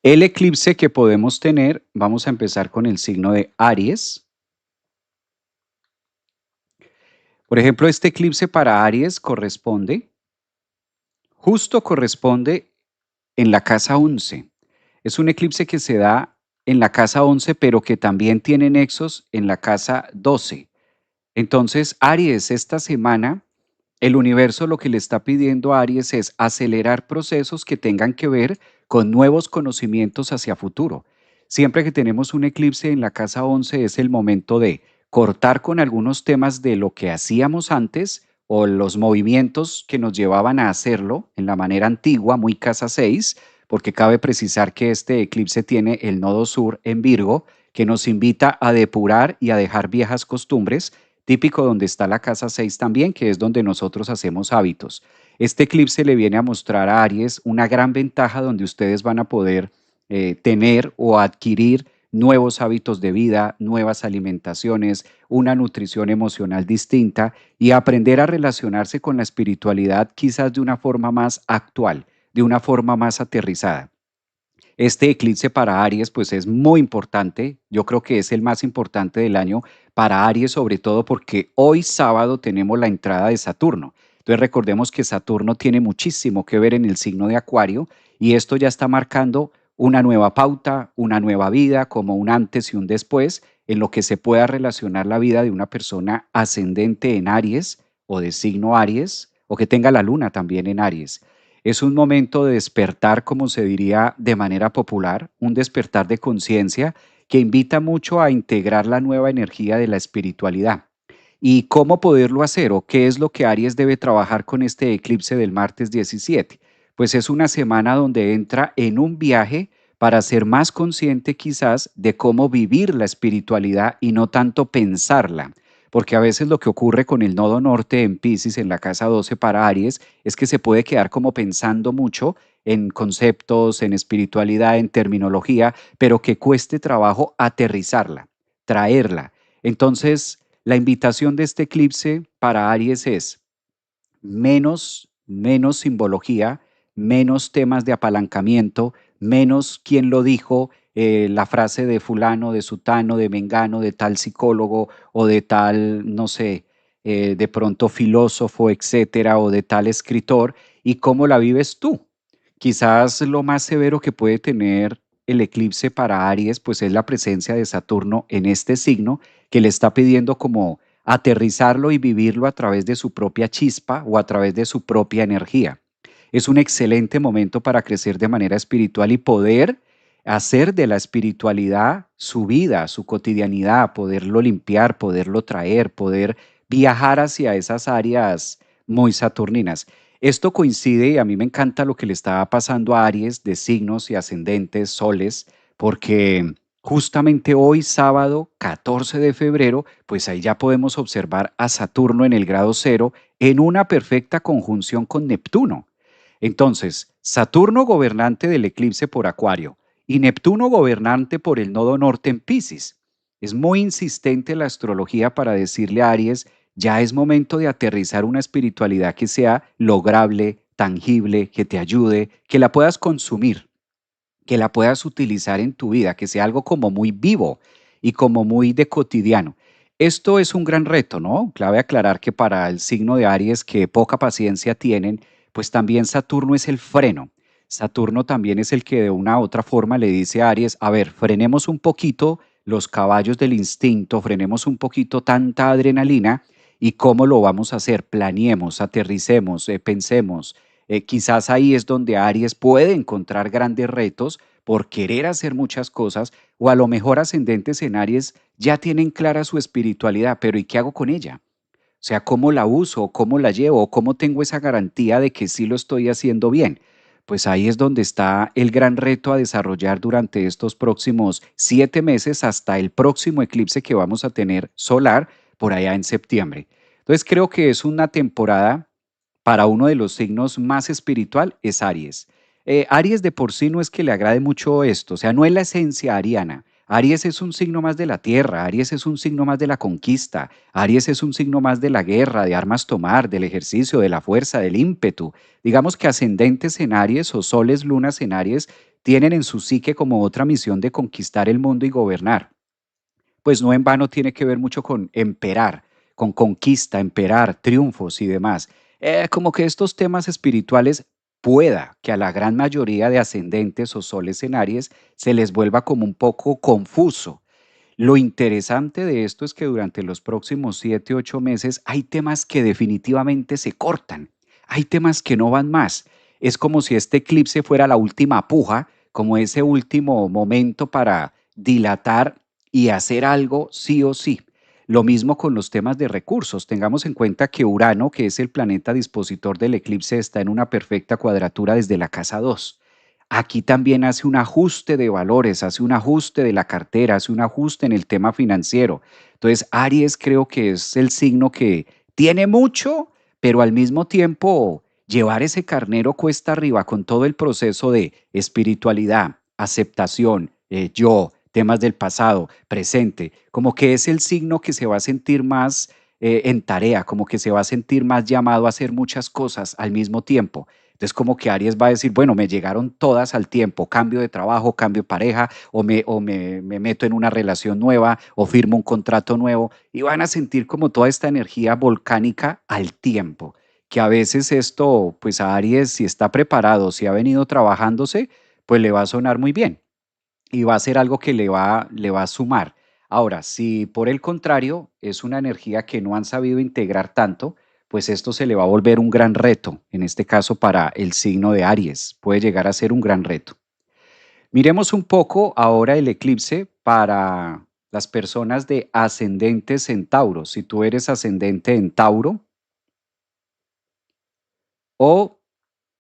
El eclipse que podemos tener, vamos a empezar con el signo de Aries. Por ejemplo, este eclipse para Aries justo corresponde en la casa 11. Es un eclipse que se da en la casa 11, pero que también tiene nexos en la casa 12. Entonces, Aries, esta semana, el universo lo que le está pidiendo a Aries es acelerar procesos que tengan que ver con nuevos conocimientos hacia futuro. Siempre que tenemos un eclipse en la casa 11 es el momento de cortar con algunos temas de lo que hacíamos antes o los movimientos que nos llevaban a hacerlo en la manera antigua, muy casa 6, porque cabe precisar que este eclipse tiene el nodo sur en Virgo, que nos invita a depurar y a dejar viejas costumbres, típico donde está la casa 6 también, que es donde nosotros hacemos hábitos. Este eclipse le viene a mostrar a Aries una gran ventaja donde ustedes van a poder tener o adquirir nuevos hábitos de vida, nuevas alimentaciones, una nutrición emocional distinta y aprender a relacionarse con la espiritualidad quizás de una forma más actual, de una forma más aterrizada. Este eclipse para Aries, pues es muy importante. Yo creo que es el más importante del año para Aries, sobre todo porque hoy sábado tenemos la entrada de Saturno. Entonces recordemos que Saturno tiene muchísimo que ver en el signo de Acuario y esto ya está marcando una nueva pauta, una nueva vida, como un antes y un después, en lo que se pueda relacionar la vida de una persona ascendente en Aries o de signo Aries o que tenga la luna también en Aries. Es un momento de despertar, como se diría de manera popular, un despertar de conciencia que invita mucho a integrar la nueva energía de la espiritualidad. ¿Y cómo poderlo hacer o qué es lo que Aries debe trabajar con este eclipse del martes 17? Pues es una semana donde entra en un viaje para ser más consciente quizás de cómo vivir la espiritualidad y no tanto pensarla. Porque a veces lo que ocurre con el nodo norte en Pisces, en la casa 12 para Aries, es que se puede quedar como pensando mucho en conceptos, en espiritualidad, en terminología, pero que cueste trabajo aterrizarla, traerla. Entonces, la invitación de este eclipse para Aries es menos simbología, menos temas de apalancamiento, menos quién lo dijo, la frase de fulano, de sutano, de mengano, de tal psicólogo o de tal, no sé, de pronto filósofo, etcétera, o de tal escritor, y cómo la vives tú. Quizás lo más severo que puede tener el eclipse para Aries, pues es la presencia de Saturno en este signo que le está pidiendo como aterrizarlo y vivirlo a través de su propia chispa o a través de su propia energía. Es un excelente momento para crecer de manera espiritual y poder hacer de la espiritualidad su vida, su cotidianidad, poderlo limpiar, poderlo traer, poder viajar hacia esas áreas muy saturninas. Esto coincide y a mí me encanta lo que le estaba pasando a Aries de signos y ascendentes, soles, porque justamente hoy, sábado 14 de febrero, pues ahí ya podemos observar a Saturno en el grado cero en una perfecta conjunción con Neptuno. Entonces, Saturno gobernante del eclipse por Acuario y Neptuno gobernante por el nodo norte en Piscis. Es muy insistente la astrología para decirle a Aries, ya es momento de aterrizar una espiritualidad que sea lograble, tangible, que te ayude, que la puedas consumir, que la puedas utilizar en tu vida, que sea algo como muy vivo y como muy de cotidiano. Esto es un gran reto, ¿no? Clave aclarar que para el signo de Aries que poca paciencia tienen, pues también Saturno es el freno. Saturno también es el que de una u otra forma le dice a Aries, a ver, frenemos un poquito los caballos del instinto, frenemos un poquito tanta adrenalina y cómo lo vamos a hacer, planeemos, aterricemos, pensemos, quizás ahí es donde Aries puede encontrar grandes retos por querer hacer muchas cosas, o a lo mejor ascendentes en Aries ya tienen clara su espiritualidad, pero ¿y qué hago con ella? O sea, ¿cómo la uso? ¿Cómo la llevo? ¿Cómo tengo esa garantía de que sí lo estoy haciendo bien? Pues ahí es donde está el gran reto a desarrollar durante estos próximos 7 meses hasta el próximo eclipse que vamos a tener solar por allá en septiembre. Entonces creo que es una temporada para uno de los signos más espiritual es Aries. Aries de por sí no es que le agrade mucho esto, o sea, no es la esencia ariana. Aries es un signo más de la tierra, Aries es un signo más de la conquista, Aries es un signo más de la guerra, de armas tomar, del ejercicio, de la fuerza, del ímpetu. Digamos que ascendentes en Aries o soles, lunas en Aries tienen en su psique como otra misión de conquistar el mundo y gobernar. Pues no en vano tiene que ver mucho con emperar, con conquista, emperar, triunfos y demás. Como que estos temas espirituales pueda que a la gran mayoría de ascendentes o soles en Aries se les vuelva como un poco confuso. Lo interesante de esto es que durante los próximos 7, 8 meses hay temas que definitivamente se cortan, hay temas que no van más. Es como si este eclipse fuera la última puja, como ese último momento para dilatar y hacer algo sí o sí. Lo mismo con los temas de recursos. Tengamos en cuenta que Urano, que es el planeta dispositor del eclipse, está en una perfecta cuadratura desde la casa 2. Aquí también hace un ajuste de valores, hace un ajuste de la cartera, hace un ajuste en el tema financiero. Entonces, Aries creo que es el signo que tiene mucho, pero al mismo tiempo llevar ese carnero cuesta arriba con todo el proceso de espiritualidad, aceptación, yo, temas del pasado, presente, como que es el signo que se va a sentir más en tarea, como que se va a sentir más llamado a hacer muchas cosas al mismo tiempo. Entonces, como que Aries va a decir, bueno, me llegaron todas al tiempo, cambio de trabajo, cambio de pareja, me meto en una relación nueva, o firmo un contrato nuevo, y van a sentir como toda esta energía volcánica al tiempo, que a veces esto, pues a Aries, si está preparado, si ha venido trabajándose, pues le va a sonar muy bien y va a ser algo que le va a sumar. Ahora, si por el contrario es una energía que no han sabido integrar tanto, pues esto se le va a volver un gran reto, en este caso para el signo de Aries, puede llegar a ser un gran reto. Miremos un poco ahora el eclipse para las personas de ascendentes en Tauro. Si tú eres ascendente en Tauro o